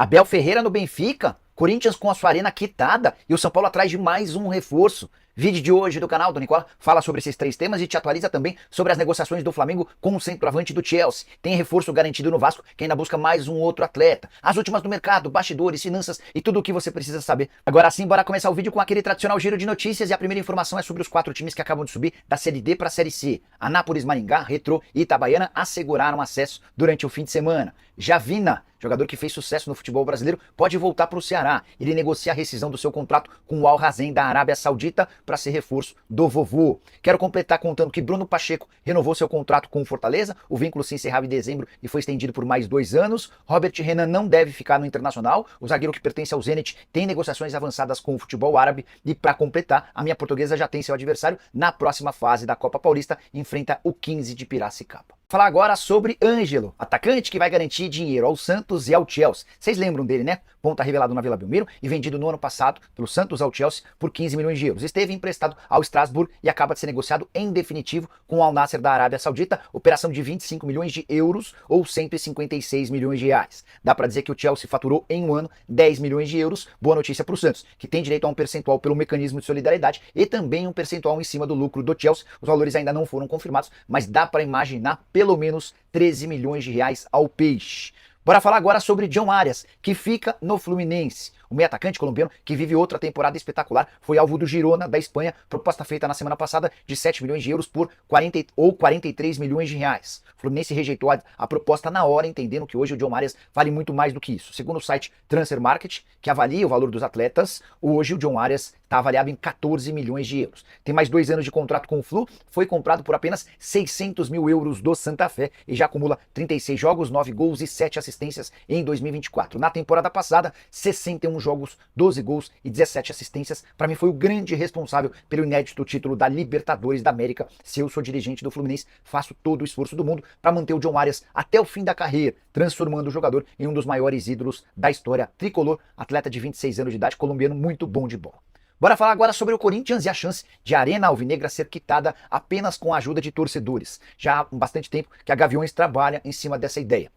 Abel Ferreira no Benfica, Corinthians com a sua arena quitada e o São Paulo atrás de mais um reforço. Vídeo de hoje do canal do Nicola fala sobre esses três temas e te atualiza também sobre as negociações do Flamengo com o centroavante do Chelsea. Tem reforço garantido no Vasco, que ainda busca mais um outro atleta. As últimas do mercado, bastidores, finanças e tudo o que você precisa saber. Agora sim, bora começar o vídeo com aquele tradicional giro de notícias e a primeira informação é sobre os 4 times que acabam de subir da Série D para a Série C. Anápolis, Maringá, Retrô e Itabaiana asseguraram acesso durante o fim de semana. Javina, jogador que fez sucesso no futebol brasileiro, pode voltar para o Ceará. Ele negocia a rescisão do seu contrato com o Al Razen da Arábia Saudita para ser reforço do vovô. Quero completar contando que Bruno Pacheco renovou seu contrato com o Fortaleza. O vínculo se encerrava em dezembro e foi estendido por mais 2 anos. Robert Renan não deve ficar no Internacional. O zagueiro que pertence ao Zenit tem negociações avançadas com o futebol árabe. E para completar, a minha portuguesa já tem seu adversário na próxima fase da Copa Paulista. Enfrenta o 15 de Piracicaba. Falar agora sobre Ângelo, atacante que vai garantir dinheiro ao Santos e ao Chelsea. Vocês lembram dele, né? Ponta revelado na Vila Belmiro e vendido no ano passado pelo Santos ao Chelsea por 15 milhões de euros. Esteve emprestado ao Strasbourg e acaba de ser negociado em definitivo com o Al Nassr da Arábia Saudita, operação de 25 milhões de euros ou 156 milhões de reais. Dá para dizer que o Chelsea faturou em um ano 10 milhões de euros. Boa notícia para o Santos, que tem direito a um percentual pelo mecanismo de solidariedade e também um percentual em cima do lucro do Chelsea. Os valores ainda não foram confirmados, mas dá para imaginar pelo menos 13 milhões de reais ao peixe. Bora falar agora sobre John Arias, que fica no Fluminense. O meio atacante colombiano, que vive outra temporada espetacular, foi alvo do Girona da Espanha, proposta feita na semana passada de 7 milhões de euros por 43 milhões de reais. O Fluminense rejeitou a proposta na hora, entendendo que hoje o John Arias vale muito mais do que isso. Segundo o site Transfer Market, que avalia o valor dos atletas, hoje o John Arias está avaliado em 14 milhões de euros. Tem mais 2 anos de contrato com o Flu, foi comprado por apenas 600 mil euros do Santa Fé e já acumula 36 jogos, 9 gols e 7 assistências em 2024. Na temporada passada, 61 jogos, 12 gols e 17 assistências. Para mim foi o grande responsável pelo inédito título da Libertadores da América. Se eu sou dirigente do Fluminense, faço todo o esforço do mundo para manter o John Arias até o fim da carreira, transformando o jogador em um dos maiores ídolos da história tricolor, atleta de 26 anos de idade, colombiano muito bom de bola. Bora falar agora sobre o Corinthians e a chance de a Arena Alvinegra ser quitada apenas com a ajuda de torcedores. Já há bastante tempo que a Gaviões trabalha em cima dessa ideia.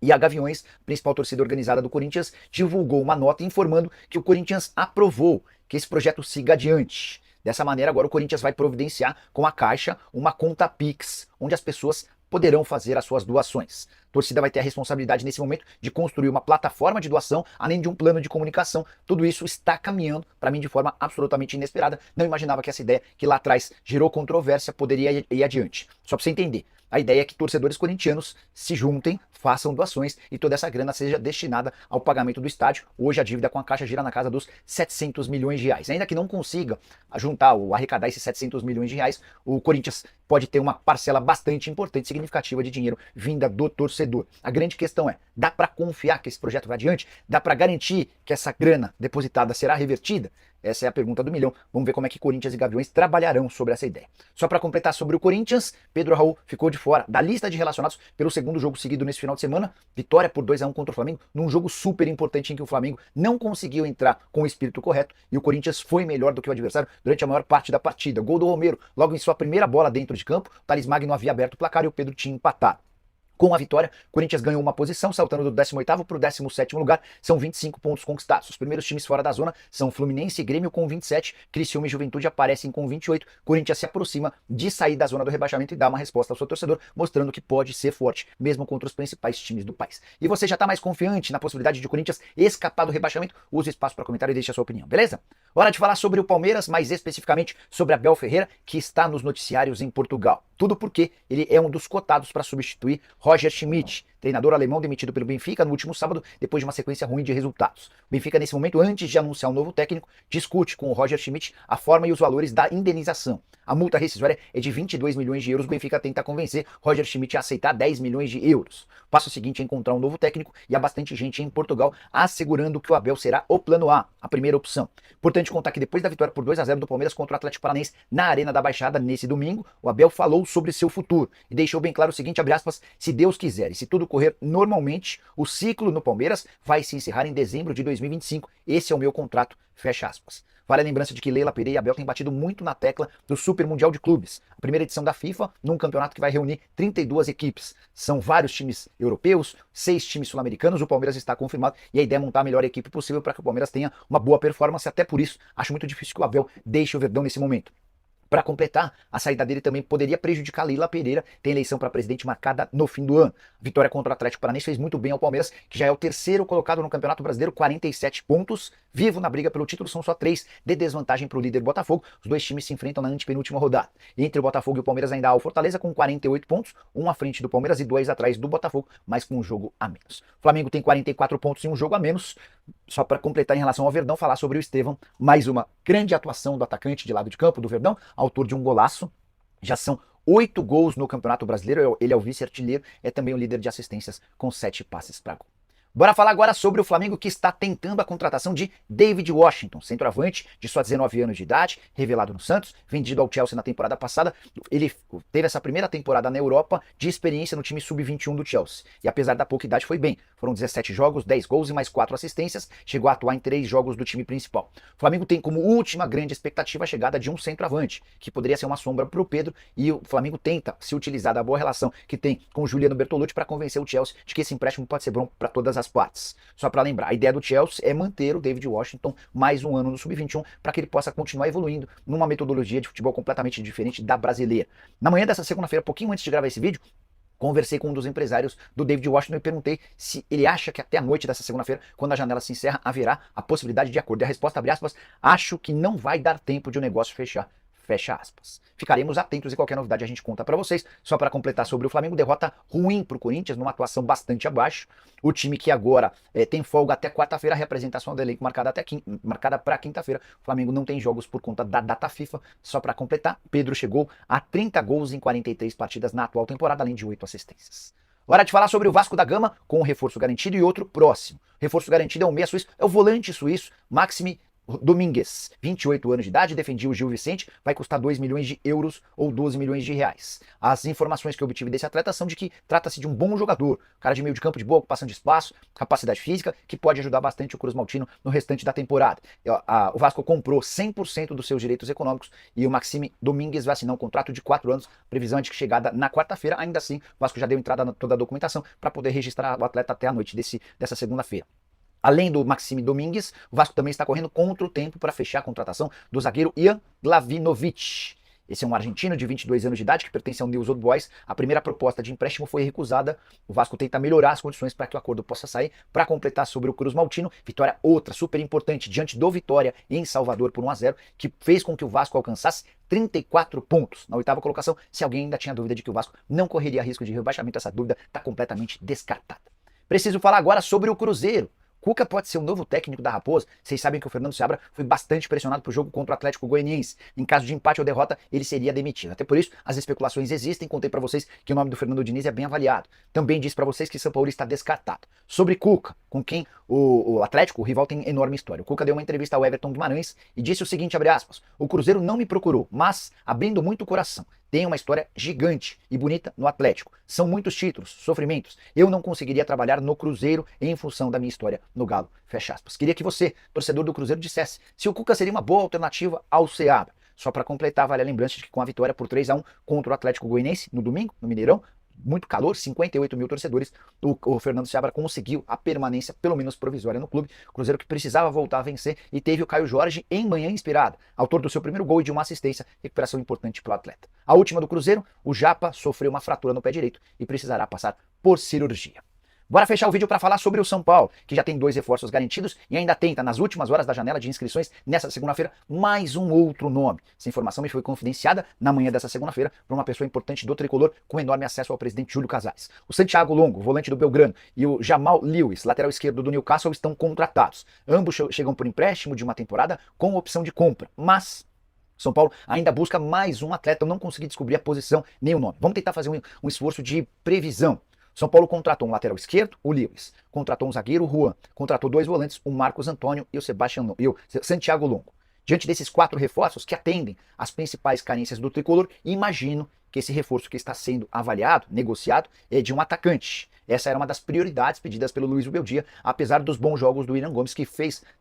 E a Gaviões, principal torcida organizada do Corinthians, divulgou uma nota informando que o Corinthians aprovou que esse projeto siga adiante. Dessa maneira, agora o Corinthians vai providenciar com a Caixa uma conta Pix, onde as pessoas poderão fazer as suas doações. A torcida vai ter a responsabilidade nesse momento de construir uma plataforma de doação, além de um plano de comunicação. Tudo isso está caminhando para mim de forma absolutamente inesperada. Não imaginava que essa ideia que lá atrás gerou controvérsia poderia ir adiante. Só para você entender. A ideia é que torcedores corintianos se juntem, façam doações e toda essa grana seja destinada ao pagamento do estádio. Hoje a dívida com a Caixa gira na casa dos 700 milhões de reais. Ainda que não consiga juntar ou arrecadar esses 700 milhões de reais, o Corinthians pode ter uma parcela bastante importante, significativa de dinheiro vinda do torcedor. A grande questão é, dá para confiar que esse projeto vai adiante? Dá para garantir que essa grana depositada será revertida? Essa é a pergunta do milhão. Vamos ver como é que Corinthians e Gaviões trabalharão sobre essa ideia. Só para completar sobre o Corinthians, Pedro Raul ficou de fora da lista de relacionados pelo segundo jogo seguido nesse final de semana. Vitória por 2-1 contra o Flamengo, num jogo super importante em que o Flamengo não conseguiu entrar com o espírito correto e o Corinthians foi melhor do que o adversário durante a maior parte da partida. Gol do Romero, logo em sua primeira bola dentro de campo, o Thales Magno havia aberto o placar e o Pedro tinha empatado. Com a vitória, o Corinthians ganhou uma posição, saltando do 18º para o 17º lugar, são 25 pontos conquistados. Os primeiros times fora da zona são Fluminense e Grêmio com 27, Criciúma e Juventude aparecem com 28, Corinthians se aproxima de sair da zona do rebaixamento e dá uma resposta ao seu torcedor, mostrando que pode ser forte, mesmo contra os principais times do país. E você já está mais confiante na possibilidade de o Corinthians escapar do rebaixamento? Use o espaço para comentar e deixe a sua opinião, beleza? Hora de falar sobre o Palmeiras, mais especificamente sobre Abel Ferreira, que está nos noticiários em Portugal. Tudo porque ele é um dos cotados para substituir Roger Schmidt, treinador alemão demitido pelo Benfica no último sábado, depois de uma sequência ruim de resultados. O Benfica, nesse momento, antes de anunciar um novo técnico, discute com o Roger Schmidt a forma e os valores da indenização. A multa rescisória é de 22 milhões de euros. O Benfica tenta convencer Roger Schmidt a aceitar 10 milhões de euros. O passo seguinte é encontrar um novo técnico e há bastante gente em Portugal assegurando que o Abel será o plano A, a primeira opção. Importante contar que depois da vitória por 2-0 do Palmeiras contra o Atlético Paranaense na Arena da Baixada nesse domingo, o Abel falou sobre seu futuro e deixou bem claro o seguinte, abre aspas, se Deus quiser e se tudo correr ocorrer normalmente, o ciclo no Palmeiras vai se encerrar em dezembro de 2025. Esse é o meu contrato, fecha aspas. Vale a lembrança de que Leila Pereira e Abel têm batido muito na tecla do Super Mundial de Clubes, a primeira edição da FIFA, num campeonato que vai reunir 32 equipes. São vários times europeus, 6 times sul-americanos, o Palmeiras está confirmado e a ideia é montar a melhor equipe possível para que o Palmeiras tenha uma boa performance, até por isso acho muito difícil que o Abel deixe o Verdão nesse momento. Para completar, a saída dele também poderia prejudicar Leila Pereira, tem eleição para presidente marcada no fim do ano. A vitória contra o Atlético Paranaense fez muito bem ao Palmeiras, que já é o terceiro colocado no Campeonato Brasileiro, 47 pontos, vivo na briga pelo título, são só 3 de desvantagem para o líder Botafogo. Os dois times se enfrentam na antepenúltima rodada. Entre o Botafogo e o Palmeiras ainda há o Fortaleza com 48 pontos, um à frente do Palmeiras e 2 atrás do Botafogo, mas com um jogo a menos. O Flamengo tem 44 pontos e um jogo a menos. Só para completar em relação ao Verdão, falar sobre o Estevão, mais uma grande atuação do atacante de lado de campo do Verdão, autor de um golaço. Já são 8 gols no Campeonato Brasileiro, ele é o vice-artilheiro, é também o líder de assistências com 7 passes para gol. Bora falar agora sobre o Flamengo, que está tentando a contratação de David Washington, centroavante de só 19 anos de idade, revelado no Santos, vendido ao Chelsea na temporada passada. Ele teve essa primeira temporada na Europa de experiência no time sub-21 do Chelsea. E apesar da pouca idade foi bem. Foram 17 jogos, 10 gols e mais 4 assistências. Chegou a atuar em 3 jogos do time principal. O Flamengo tem como última grande expectativa a chegada de um centroavante, que poderia ser uma sombra para o Pedro. E o Flamengo tenta se utilizar da boa relação que tem com o Juliano Bertolucci para convencer o Chelsea de que esse empréstimo pode ser bom para todas as partes. Só para lembrar, a ideia do Chelsea é manter o David Washington mais um ano no Sub-21 para que ele possa continuar evoluindo numa metodologia de futebol completamente diferente da brasileira. Na manhã dessa segunda-feira, pouquinho antes de gravar esse vídeo, conversei com um dos empresários do David Washington e perguntei se ele acha que até a noite dessa segunda-feira, quando a janela se encerra, haverá a possibilidade de acordo. E a resposta, abre aspas, acho que não vai dar tempo de o negócio fechar. Fecha aspas. Ficaremos atentos e qualquer novidade a gente conta para vocês. Só para completar sobre o Flamengo, derrota ruim para o Corinthians, numa atuação bastante abaixo. O time que agora tem folga até quarta-feira, a representação do elenco marcada para quinta-feira. O Flamengo não tem jogos por conta da data FIFA. Só para completar, Pedro chegou a 30 gols em 43 partidas na atual temporada, além de 8 assistências. Hora de falar sobre o Vasco da Gama, com um reforço garantido e outro próximo. Reforço garantido é o meia suíço, é o volante suíço, Maxime Domingues, 28 anos de idade, defendia o Gil Vicente, vai custar 2 milhões de euros ou 12 milhões de reais. As informações que eu obtive desse atleta são de que trata-se de um bom jogador, cara de meio de campo de boa ocupação de espaço, capacidade física, que pode ajudar bastante o Cruz Maltino no restante da temporada. O Vasco comprou 100% dos seus direitos econômicos e o Maxime Domingues vai assinar um contrato de 4 anos, previsão de chegada na quarta-feira. Ainda assim, o Vasco já deu entrada na toda a documentação para poder registrar o atleta até a noite dessa segunda-feira. Além do Maxime Domingues, o Vasco também está correndo contra o tempo para fechar a contratação do zagueiro Ian Glavinovic. Esse é um argentino de 22 anos de idade que pertence ao News Old Boys. A primeira proposta de empréstimo foi recusada. O Vasco tenta melhorar as condições para que o acordo possa sair. Para completar sobre o Cruz Maltino, vitória outra, super importante, diante do Vitória em Salvador por 1-0, que fez com que o Vasco alcançasse 34 pontos na oitava colocação. Se alguém ainda tinha dúvida de que o Vasco não correria risco de rebaixamento, essa dúvida está completamente descartada. Preciso falar agora sobre o Cruzeiro. Cuca pode ser o novo técnico da Raposa. Vocês sabem que o Fernando Seabra foi bastante pressionado para o jogo contra o Atlético Goianiense. Em caso de empate ou derrota, ele seria demitido. Até por isso, as especulações existem. Contei para vocês que o nome do Fernando Diniz é bem avaliado. Também disse para vocês que São Paulo está descartado. Sobre Cuca, com quem o Atlético, o rival, tem enorme história. O Cuca deu uma entrevista ao Everton Guimarães e disse o seguinte, abre aspas, o Cruzeiro não me procurou, mas, abrindo muito o coração, tem uma história gigante e bonita no Atlético. São muitos títulos, sofrimentos. Eu não conseguiria trabalhar no Cruzeiro em função da minha história no Galo. Fecha aspas. Queria que você, torcedor do Cruzeiro, dissesse se o Cuca seria uma boa alternativa ao Seabra. Só para completar, vale a lembrança de que com a vitória por 3-1 contra o Atlético Goianiense no domingo, no Mineirão, muito calor, 58 mil torcedores, o Fernando Seabra conseguiu a permanência, pelo menos provisória, no clube. Cruzeiro que precisava voltar a vencer e teve o Caio Jorge em manhã inspirada, autor do seu primeiro gol e de uma assistência, recuperação importante para o atleta. A última do Cruzeiro, o Japa sofreu uma fratura no pé direito e precisará passar por cirurgia. Bora fechar o vídeo para falar sobre o São Paulo, que já tem 2 reforços garantidos e ainda tenta, nas últimas horas da janela de inscrições, nessa segunda-feira, mais um outro nome. Essa informação me foi confidenciada na manhã dessa segunda-feira por uma pessoa importante do Tricolor, com enorme acesso ao presidente Júlio Casares. O Santiago Longo, volante do Belgrano, e o Jamal Lewis, lateral esquerdo do Newcastle, estão contratados. Ambos chegam por empréstimo de uma temporada com opção de compra, mas São Paulo ainda busca mais um atleta. Eu não consegui descobrir a posição nem o nome. Vamos tentar fazer um esforço de previsão. São Paulo contratou um lateral esquerdo, o Lewis, contratou um zagueiro, o Juan, contratou 2 volantes, o Marcos Antônio e o Santiago Longo. Diante desses 4 reforços que atendem às principais carências do Tricolor, imagino que esse reforço que está sendo avaliado, negociado, é de um atacante. Essa era uma das prioridades pedidas pelo Luiz Ubeldia, apesar dos bons jogos do William Gomes, que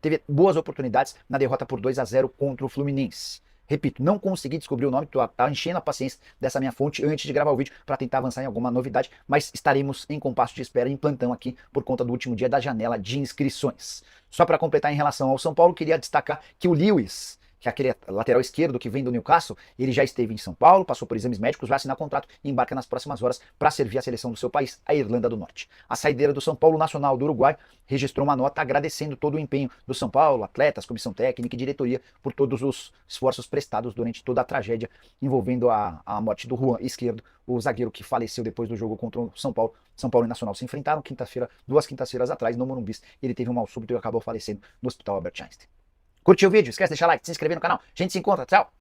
teve boas oportunidades na derrota por 2-0 contra o Fluminense. Repito, não consegui descobrir o nome, tá enchendo a paciência dessa minha fonte antes de gravar o vídeo para tentar avançar em alguma novidade, mas estaremos em compasso de espera em plantão aqui por conta do último dia da janela de inscrições. Só para completar em relação ao São Paulo, queria destacar que o Lewis, que é aquele lateral esquerdo que vem do Newcastle, ele já esteve em São Paulo, passou por exames médicos, vai assinar contrato e embarca nas próximas horas para servir a seleção do seu país, a Irlanda do Norte. A saideira do São Paulo Nacional do Uruguai registrou uma nota agradecendo todo o empenho do São Paulo, atletas, comissão técnica e diretoria por todos os esforços prestados durante toda a tragédia envolvendo a morte do Juan Esquerdo, o zagueiro que faleceu depois do jogo contra o São Paulo. São Paulo e Nacional se enfrentaram duas quintas-feiras atrás no Morumbi. Ele teve um mal súbito e acabou falecendo no Hospital Albert Einstein. Curtiu o vídeo? Esquece de deixar like, se inscrever no canal. A gente se encontra. Tchau!